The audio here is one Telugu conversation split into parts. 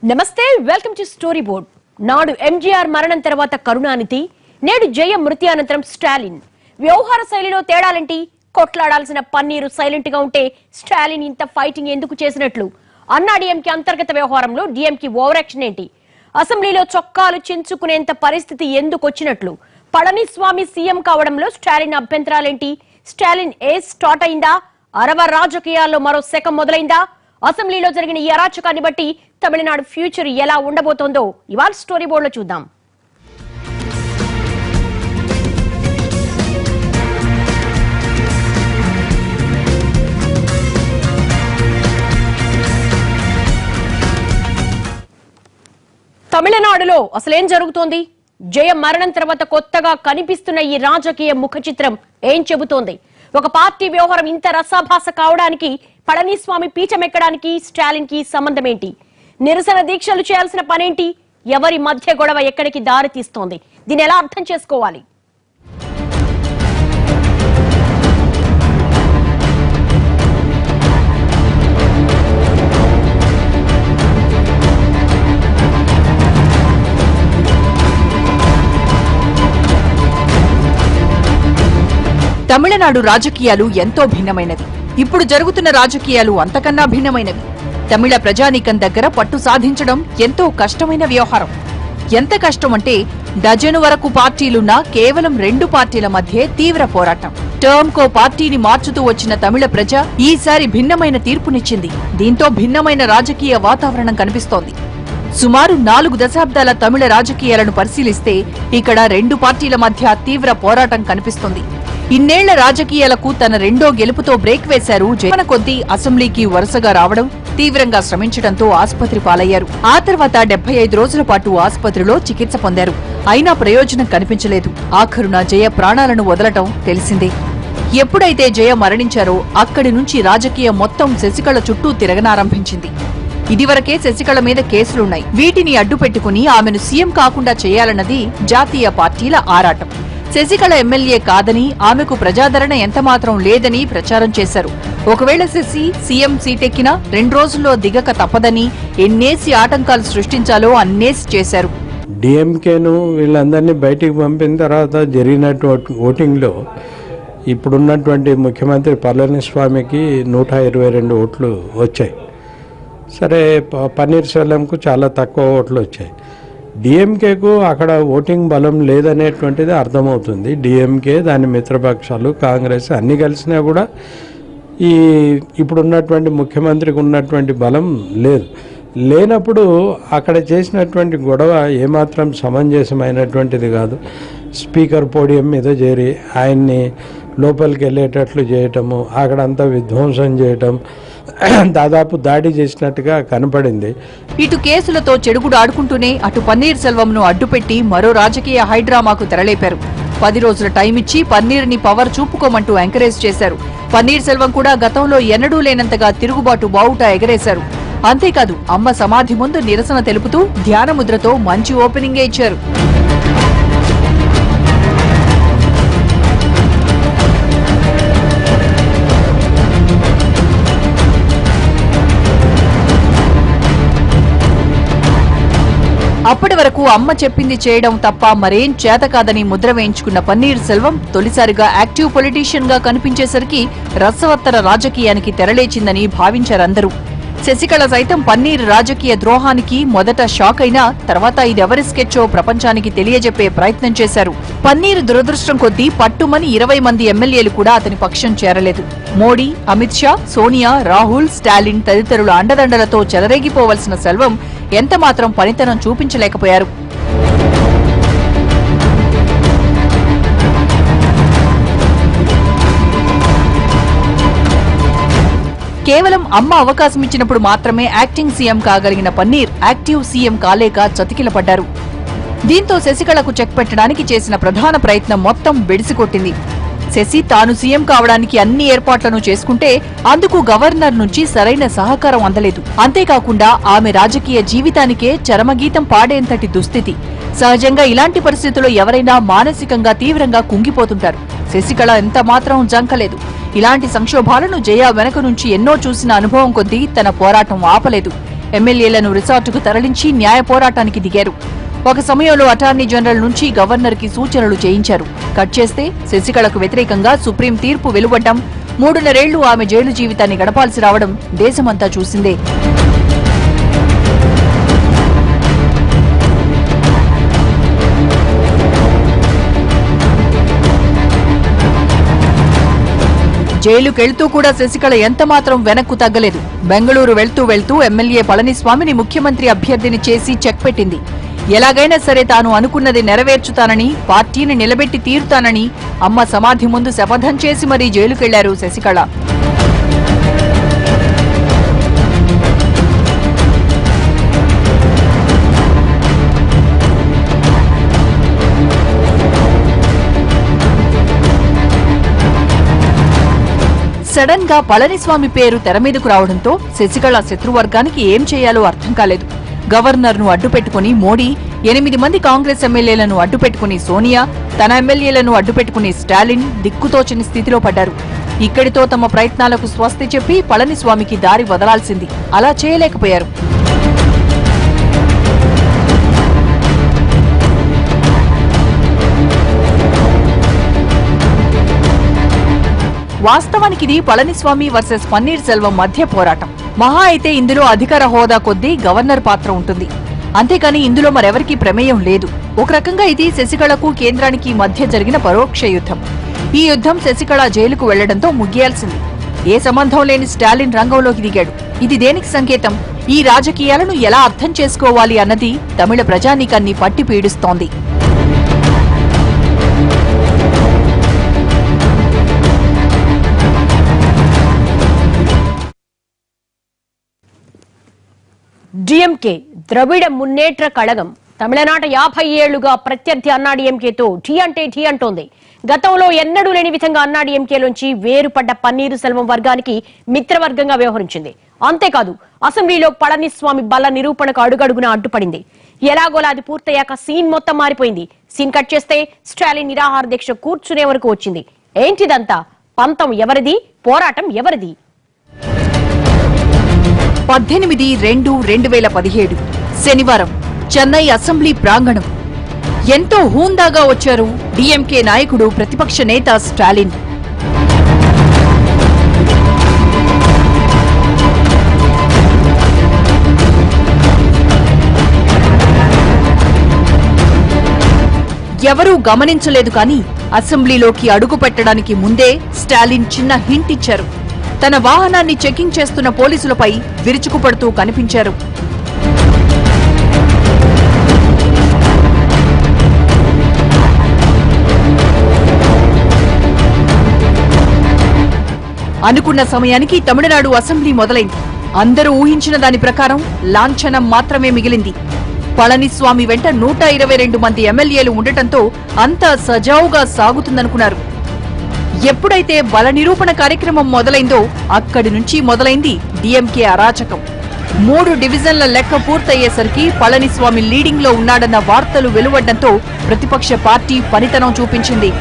నమస్తే వెల్కమ్ టు స్టోరీ బోర్డ్. నాడు ఎంజీఆర్ మరణం తర్వాత కరుణానిధి, నేడు జయ మృతి అనంతరం స్టాలిన్. వ్యవహార శైలిలో తేడాలేంటి? కొట్లాడాల్సిన పన్నీరు సైలెంట్ గా ఉంటే స్టాలిన్ ఇంత ఫైటింగ్ ఎందుకు చేసినట్లు? అన్నా డిఎంకే అంతర్గత వ్యవహారంలో డిఎంకే ఓవర్ యాక్షన్ ఏంటి? అసెంబ్లీలో చొక్కాలు చించుకునేంత పరిస్థితి ఎందుకు వచ్చినట్లు? పళనిస్వామి సీఎం కావడంలో స్టాలిన్ అభ్యంతరాలేంటి? స్టాలిన్ స్టార్ట్ అయిందా? అరవ రాజకీయాల్లో మరో శకం మొదలైందా? అసెంబ్లీలో జరిగిన ఈ అరాచకాన్ని బట్టి తమిళనాడు ఫ్యూచర్ ఎలా ఉండబోతోందో ఇవాళ స్టోరీ బోర్డ్ లో చూద్దాం. తమిళనాడులో అసలేం జరుగుతోంది? జయ మరణం తర్వాత కొత్తగా కనిపిస్తున్న ఈ రాజకీయ ముఖ చిత్రం ఏం చెబుతోంది? ఒక పార్టీ వ్యవహారం ఇంత రసాభాస కావడానికి, పళనిస్వామి పీఠమెక్కడానికి స్టాలిన్ కి సంబంధం ఏంటి? నిరసన దీక్షలు చేయాల్సిన పనేంటి? ఎవరి మధ్య గొడవ ఎక్కడికి దారి తీస్తోంది? దీన్ని ఎలా అర్థం చేసుకోవాలి? తమిళనాడు రాజకీయాలు ఎంతో భిన్నమైనవి. ఇప్పుడు జరుగుతున్న రాజకీయాలు అంతకన్నా భిన్నమైనవి. తమిళ ప్రజానీకం దగ్గర పట్టు సాధించడం ఎంతో కష్టమైన వ్యవహారం. ఎంత కష్టమంటే డజను వరకు పార్టీలున్నా కేవలం 2 పార్టీల మధ్యే తీవ్ర పోరాటం. టర్మ్ కో పార్టీని మార్చుతూ వచ్చిన తమిళ ప్రజ ఈసారి భిన్నమైన తీర్పునిచ్చింది. దీంతో భిన్నమైన రాజకీయ వాతావరణం కనిపిస్తోంది. సుమారు 4 దశాబ్దాల తమిళ రాజకీయాలను పరిశీలిస్తే ఇక్కడ 2 పార్టీల మధ్య తీవ్ర పోరాటం కనిపిస్తుంది. ఇన్నేళ్ల రాజకీయాలకు తన రెండో గెలుపుతో బ్రేక్ వేశారు జయ. కొద్దీ అసెంబ్లీకి వరుసగా రావడం, తీవ్రంగా శ్రమించడంతో ఆసుపత్రి పాలయ్యారు. ఆ తర్వాత 75 రోజుల పాటు ఆసుపత్రిలో చికిత్స పొందారు. అయినా ప్రయోజనం కనిపించలేదు. ఆఖరున జయ ప్రాణాలను వదలటం తెలిసిందే. ఎప్పుడైతే జయ మరణించారో అక్కడి నుంచి రాజకీయం మొత్తం శశికళ చుట్టూ తిరగనారంభించింది. ఇదివరకే శశికళ మీద కేసులున్నాయి. వీటిని అడ్డుపెట్టుకుని ఆమెను సీఎం కాకుండా చేయాలన్నది జాతీయ పార్టీల ఆరాటం. శశికళ ఎమ్మెల్యే కాదని, ఆమెకు ప్రజాదరణ ఎంతమాత్రం లేదని ప్రచారం చేశారు. ఒకవేళ శశి సీఎం సీటెక్కినా 2 రోజుల్లో దిగక తప్పదని ఎన్నేసి ఆటంకాలు సృష్టించాలో అన్నేసి చేశారు. డిఎంకేను వీళ్ళందరినీ బయటికి పంపిన తర్వాత జరిగినటువంటి ఓటింగ్లో ఇప్పుడున్నటువంటి ముఖ్యమంత్రి పళనిస్వామికి 122 ఓట్లు వచ్చాయి. సరే, పన్నీర్ సెల్వంకు చాలా తక్కువ ఓట్లు వచ్చాయి. డిఎంకేకు అక్కడ ఓటింగ్ బలం లేదనేటువంటిది అర్థమవుతుంది. డిఎంకే, దాని మిత్రపక్షాలు, కాంగ్రెస్ అన్నీ కలిసినా కూడా ఇప్పుడున్నటువంటి ముఖ్యమంత్రికి ఉన్నటువంటి బలం లేదు. లేనప్పుడు అక్కడ చేసినటువంటి గొడవ ఏమాత్రం సమంజసమైనటువంటిది కాదు. స్పీకర్ పోడియం మీద చేరి ఆయన్ని లోపలికి వెళ్ళేటట్లు చేయటము, అక్కడంతా విధ్వంసం చేయటం, దాదాపు దాడి చేసినట్టుగా కనపడింది. ఇటు కేసులతో చెడుగుడు ఆడుకుంటూనే అటు పన్నీర్ సెల్వంను అడ్డుపెట్టి మరో రాజకీయ హైడ్రామాకు తెరలేపారు. 10 రోజుల టైం ఇచ్చి పన్నీర్ని పవర్ చూపుకోమంటూ ఎంకరేజ్ చేశారు. పన్నీర్ సెల్వం కూడా గతంలో ఎన్నడూ లేనంతగా తిరుగుబాటు బావుట ఎగరేశారు. అంతేకాదు, అమ్మ సమాధి ముందు నిరసన తెలుపుతూ ధ్యానముద్రతో మంచి ఓపెనింగే ఇచ్చారు. అప్పటి వరకు అమ్మ చెప్పింది చేయడం తప్ప మరేం చేత కాదని ముద్ర వేయించుకున్న పన్నీర్ సెల్వం తొలిసారిగా యాక్టివ్ పొలిటీషియన్ గా కనిపించేసరికి రసవత్తర రాజకీయానికి తెరలేచిందని భావించారందరూ. శశికళ సైతం పన్నీర్ రాజకీయ ద్రోహానికి మొదట షాక్ అయినా తర్వాత ఇదెవరి స్కెచ్చో ప్రపంచానికి తెలియజెప్పే ప్రయత్నం చేశారు. పన్నీర్ దురదృష్టం కొద్దీ పట్టుమని 20 మంది ఎమ్మెల్యేలు కూడా అతని పక్షం చేరలేదు. మోడీ, అమిత్ షా, సోనియా, రాహుల్, స్టాలిన్ తదితరుల అండదండలతో చెలరేగిపోవలసిన సెల్వం ఎంతమాత్రం పనితనం చూపించలేకపోయారు. కేవలం అమ్మ అవకాశం ఇచ్చినప్పుడు మాత్రమే యాక్టింగ్ సీఎం కాగలిగిన పన్నీర్ యాక్టివ్ సీఎం కాలేక చతికిలపడ్డారు. దీంతో శశికళకు చెక్ పెట్టడానికి చేసిన ప్రధాన ప్రయత్నం మొత్తం బెడిసికొట్టింది. శశి తాను సీఎం కావడానికి అన్ని ఏర్పాట్లను చేసుకుంటే అందుకు గవర్నర్ నుంచి సరైన సహకారం అందలేదు. అంతేకాకుండా ఆమె రాజకీయ జీవితానికే చరమగీతం పాడేంతటి దుస్థితి. సహజంగా ఇలాంటి పరిస్థితుల్లో ఎవరైనా మానసికంగా తీవ్రంగా కుంగిపోతుంటారు. శశికళ ఎంత మాత్రం జంకలేదు. ఇలాంటి సంక్షోభాలను జయ వెనక నుంచి ఎన్నో చూసిన అనుభవం కొద్దీ తన పోరాటం ఆపలేదు. ఎమ్మెల్యేలను రిసార్టుకు తరలించి న్యాయ పోరాటానికి దిగారు. ఒక సమయంలో అటార్నీ జనరల్ నుంచి గవర్నర్ కి సూచనలు చేయించారు. కట్ చేస్తే శశికళకు వ్యతిరేకంగా సుప్రీం తీర్పు వెలువడ్డం, 3.5 ఏళ్లు ఆమె జైలు జీవితాన్ని గడపాల్సి రావడం దేశమంతా చూసిందే. జైలుకెళ్తూ కూడా శశికళ ఎంతమాత్రం వెనక్కు తగ్గలేదు. బెంగళూరు వెళ్తూ ఎమ్మెల్యే పళనిస్వామిని ముఖ్యమంత్రి అభ్యర్థిని చేసి చెక్ పెట్టింది. ఎలాగైనా సరే తాను అనుకున్నది నెరవేర్చుతానని, పార్టీని నిలబెట్టి తీరుతానని అమ్మ సమాధి ముందు శపథం చేసి మరీ జైలుకెళ్లారు శశికళ. సడన్ గా పళనిస్వామి పేరు తెరమీదకు రావడంతో శశికళ శత్రువర్గానికి ఏం చేయాలో అర్థం కాలేదు. గవర్నర్ ను అడ్డుపెట్టుకుని మోడీ, 8 మంది కాంగ్రెస్ ఎమ్మెల్యేలను అడ్డుపెట్టుకుని సోనియా, తన ఎమ్మెల్యేలను అడ్డుపెట్టుకుని స్టాలిన్ దిక్కుతోచని స్థితిలో పడ్డారు. ఇక్కడితో తమ ప్రయత్నాలకు స్వస్తి చెప్పి పళనిస్వామికి దారి వదలాల్సింది. అలా చేయలేకపోయారు. వాస్తవానికి ఇది పళనిస్వామి వర్సెస్ పన్నీర్ సెల్వం మధ్య పోరాటం. మహా అయితే ఇందులో అధికార హోదా కొద్దీ గవర్నర్ పాత్ర ఉంటుంది. అంతేకాని ఇందులో మరెవరికీ ప్రమేయం లేదు. ఒక రకంగా ఇది శశికళకు కేంద్రానికి మధ్య జరిగిన పరోక్ష యుద్ధం. ఈ యుద్ధం శశికళ జైలుకు వెళ్లడంతో ముగియాల్సింది. ఏ సంబంధం లేని స్టాలిన్ రంగంలోకి దిగాడు. ఇది దేనికి సంకేతం? ఈ రాజకీయాలను ఎలా అర్థం చేసుకోవాలి అన్నది తమిళ ప్రజానీకాన్ని పట్టి పీడిస్తోంది. డిఎంకే ద్రవిడ మున్నేట్ర కళగం తమిళనాట 50 ఏళ్లుగా ప్రత్యర్థి అన్నాడీఎంకేతో ఢీ అంటే ఢీ అంటోంది. గతంలో ఎన్నడూ లేని విధంగా అన్నాడీఎంకేలోంచి వేరుపడ్డ పన్నీరు సెల్వం వర్గానికి మిత్రవర్గంగా వ్యవహరించింది. అంతేకాదు అసెంబ్లీలో పళనిస్వామి బల నిరూపణకు అడుగడుగునా అడ్డుపడింది. ఎలాగోలా అది పూర్తయ్యాక సీన్ మొత్తం మారిపోయింది. సీన్ కట్ చేస్తే స్టాలిన్ నిరాహార దీక్ష కూర్చునే వరకు వచ్చింది. ఏంటిదంతా? పంతం ఎవరిది? పోరాటం ఎవరిది? 18/2/2017 శనివారం చెన్నై అసెంబ్లీ ప్రాంగణం. ఎంతో హూందాగా వచ్చారు డిఎంకే నాయకుడు, ప్రతిపక్ష నేత స్టాలిన్. ఎవరూ గమనించలేదు కానీ అసెంబ్లీలోకి అడుగు పెట్టడానికి ముందే స్టాలిన్ చిన్న హింట్ ఇచ్చారు. తన వాహనాన్ని చెకింగ్ చేస్తున్న పోలీసులపై విరుచుకుపడుతూ కనిపించారు. అనుకున్న సమయానికి తమిళనాడు అసెంబ్లీ మొదలైంది. అందరూ ఊహించిన దాని ప్రకారం లాంఛనం మాత్రమే మిగిలింది. పళనిస్వామి వెంట 122 మంది ఎమ్మెల్యేలు ఉండటంతో అంతా సజావుగా సాగుతుందనుకున్నారు. ఎప్పుడైతే బల నిరూపణ కార్యక్రమం మొదలైందో అక్కడి నుంచి మొదలైంది డిఎంకే అరాచకం. 3 డివిజన్ల లెక్క పూర్తయ్యేసరికి పళనిస్వామి లీడింగ్ లో ఉన్నాడన్న వార్తలు వెలువడ్డంతో ప్రతిపక్ష పార్టీ పనితనం చూపించింది.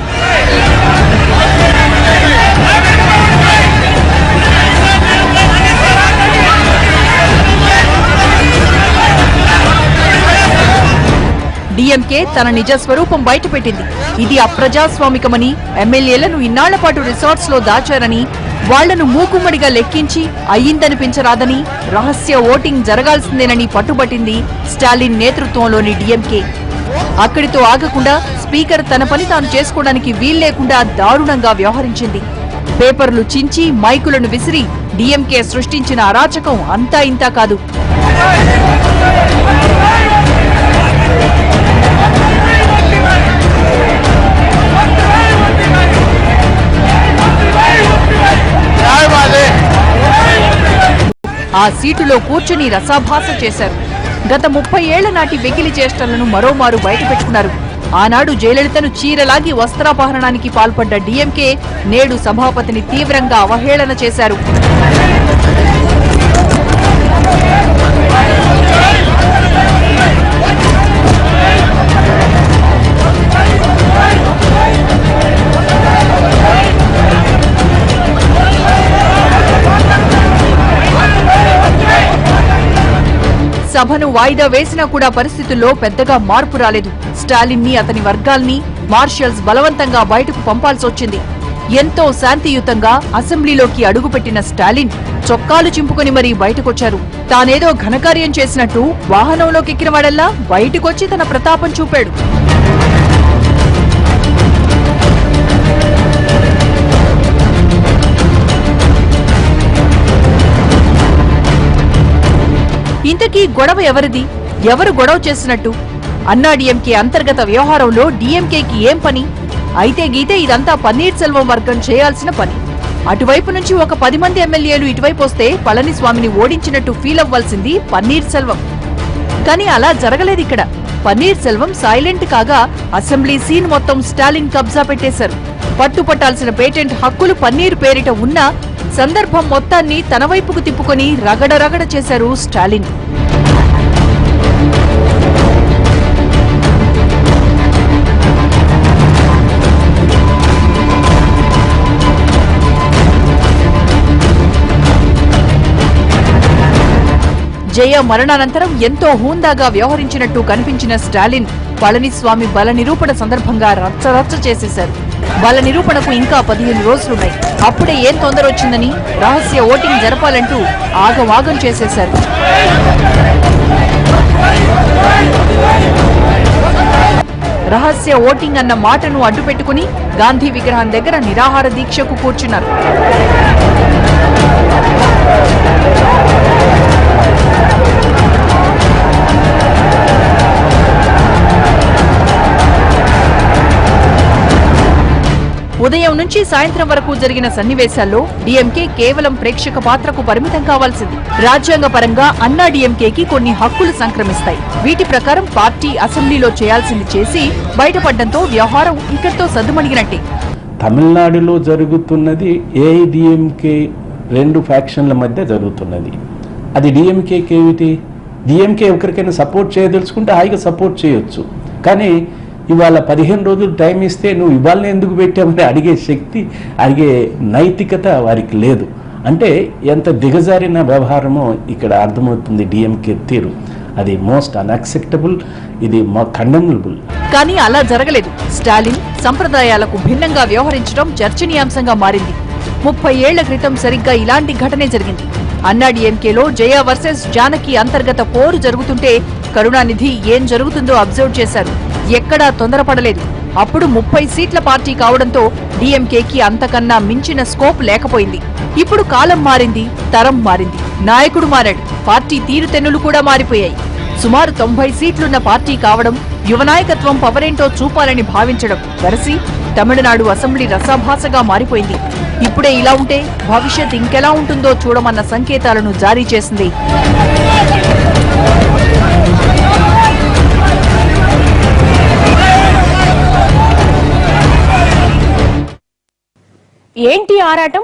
డిఎంకే తన నిజ స్వరూపం బయటపెట్టింది. ఇది అప్రజాస్వామికమని, ఎమ్మెల్యేలను ఇన్నాళ్ల పాటు రిసార్ట్స్ లో దాచారని, వాళ్లను మూకుమ్మడిగా లెక్కించి అయ్యిందనిపించరాదని, రహస్య ఓటింగ్ జరగాల్సిందేనని పట్టుబట్టింది స్టాలిన్ నేతృత్వంలోని డిఎంకే. అక్కడితో ఆగకుండా స్పీకర్ తన పని తాను చేసుకోవడానికి వీల్లేకుండా దారుణంగా వ్యవహరించింది. పేపర్లు చించి మైకులను విసిరి డిఎంకే సృష్టించిన అరాచకం అంతా ఇంతా కాదు. ఆ సీటులో కూర్చుని రసాభాస చేశారు. గత 30 ఏళ్ల నాటి వెకిలి చేష్టలను మరోమారు బయటపెట్టుకున్నారు. ఆనాడు జయలలితను చీరలాగి వస్త్రాపహరణానికి పాల్పడ్డ డిఎంకే నేడు సభాపతిని తీవ్రంగా అవహేళన చేశారు. సభను వాయిదా వేసినా కూడా పరిస్థితుల్లో పెద్దగా మార్పు రాలేదు. స్టాలిన్ ని అతని వర్గాల్ని మార్షల్స్ బలవంతంగా బయటకు పంపాల్సొచ్చింది. ఎంతో శాంతియుతంగా అసెంబ్లీలోకి అడుగుపెట్టిన స్టాలిన్ చొక్కాలు చింపుకొని మరీ బయటకొచ్చారు. తానేదో ఘనకార్యం చేసినట్టు వాహనంలోకి ఎక్కిన వాడల్లా బయటకొచ్చి తన ప్రతాపం చూపాడు. ఇంతకీ గొడవ ఎవరిది? ఎవరు గొడవ చేసినట్టు? అన్నాడీఎంకే అంతర్గత వ్యవహారంలో డీఎంకేకి ఏం పని? అయితే గీతే ఇదంతా పన్నీర్ సెల్వం వర్గం చేయాల్సిన పని. అటువైపు నుంచి ఒక 10 మంది ఎమ్మెల్యేలు ఇటువైపు వస్తే పళనిస్వామిని ఓడించినట్టు ఫీల్ అవ్వాల్సింది పన్నీర్ సెల్వం. కానీ అలా జరగలేదు. ఇక్కడ పన్నీర్ సెల్వం సైలెంట్ కాగా అసెంబ్లీ సీన్ మొత్తం స్టాలిన్ కబ్జా పెట్టేశారు. పట్టుపట్టాల్సిన పేటెంట్ హక్కులు పన్నీర్ పేరిట ఉన్నా సందర్భం మొత్తాన్ని తన వైపుకు తిప్పుకొని రగడ చేశారు స్టాలిన్. జయ మరణానంతరం ఎంతో హూందాగా వ్యవహరించినట్టు కనిపించిన స్టాలిన్ పళనిస్వామి బల నిరూపణ సందర్భంగా రచ్చరచ్చ చేసేశారు. బల నిరూపణకు ఇంకా 15 రోజులున్నాయి. అప్పుడే ఏం తొందర వచ్చిందని రహస్య ఓటింగ్ జరపాలంటూ ఆగమాగం చేసేశారు. రహస్య ఓటింగ్ అన్న మాటను అడ్డుపెట్టుకుని గాంధీ విగ్రహం దగ్గర నిరాహార దీక్షకు కూర్చున్నారు. ఉదయం నుంచి సాయంత్రం వరకు జరిగిన సన్నివేశాల్లో డీఎంకే కేవలం ప్రేక్షక పాత్రకు పరిమితం కావాల్సింది. రాజ్యాంగ పరంగా అన్నా డీఎంకేకి కొన్ని హక్కులు సంక్రమిస్తాయి. వీటి ప్రకారం పార్టీ అసెంబ్లీలో చేయాల్సింది చేసి బయటపడడంతో వ్యవహారం ఇక్కడితో సద్దుమణిగినట్టే. తమిళనాడులో జరుగుతున్నది ఏఐడిఎంకే 2 ఫ్యాక్షన్ల మధ్య జరుగుతున్నది. అది డిఎంకేకి ఏమిటి? డిఎంకే ఎవరికైనా సపోర్ట్ చేయదలుచుకుంటే హాయిగా సపోర్ట్ చేయొచ్చు. కానీ ఇవాళ 15 రోజులు టైం ఇస్తే నువ్వు ఇవాళనే ఎందుకు పెట్టామని అడిగే శక్తి, అడిగే నైతికత వారికి లేదు. అంటే ఎంత దిగజారిన వ్యవహారమో ఇక్కడ అర్థమవుతుంది డిఎంకే తీరు. అది మోస్ట్ అన్యాక్సెప్టబుల్, ఇది కండెమబుల్. కానీ అలా జరగలేదు. స్టాలిన్ సంప్రదాయాలకు భిన్నంగా వ్యవహరించడం చర్చనీయాంశంగా మారింది. 30 ఏళ్ల క్రితం సరిగ్గా ఇలాంటి ఘటనే జరిగింది. అన్నాడీఎంకేలో జయ వర్సెస్ జానకి అంతర్గత పోరు జరుగుతుంటే కరుణానిధి ఏం జరుగుతుందో అబ్జర్వ్ చేశారు. ఎక్కడా తొందరపడలేదు. అప్పుడు 30 సీట్ల పార్టీ కావడంతో డీఎంకేకి అంతకన్నా మించిన స్కోప్ లేకపోయింది. ఇప్పుడు కాలం మారింది, తరం మారింది, నాయకుడు మారాడు, పార్టీ తీరుతెన్నులు కూడా మారిపోయాయి. సుమారు 90 సీట్లున్న పార్టీ కావడం, యువనాయకత్వం పవరేంటో చూపాలని భావించడం వెరసి తమిళనాడు అసెంబ్లీ రసాభాసగా మారిపోయింది. ఇప్పుడే ఇలా ఉంటే భవిష్యత్ ఇంకెలా ఉంటుందో చూడమన్న సంకేతాలను జారీ చేసింది. ఏంటి ఆరాటం?